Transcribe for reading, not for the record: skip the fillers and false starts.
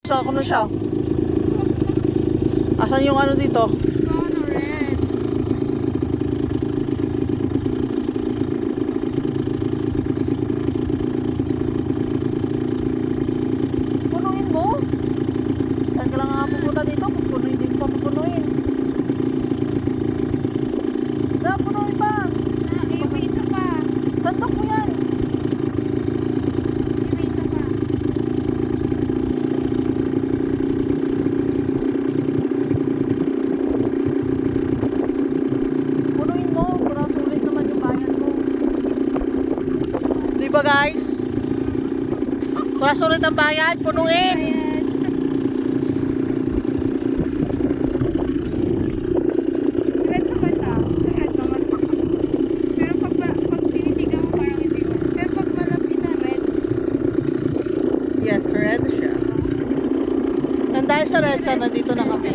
sa ako na siya. Asan yung ano dito? Ano, red. Punuin mo? Saan ka lang nga pupunta dito? Pupunuin din pa, pupunuin. Da, punuin pa. May isa pa. Sandok mo yan. May isa pa. Punuin mo. Para sulit naman yung bayad mo. Di ba guys? Para sulit ang bayad, punuin. Ayan. Red naman ta. Red naman. Pero pag tinitigan mo parang hindi mo. Pero pag malapit na red. Yes, red siya. Nandahil sa red, sana dito na kami.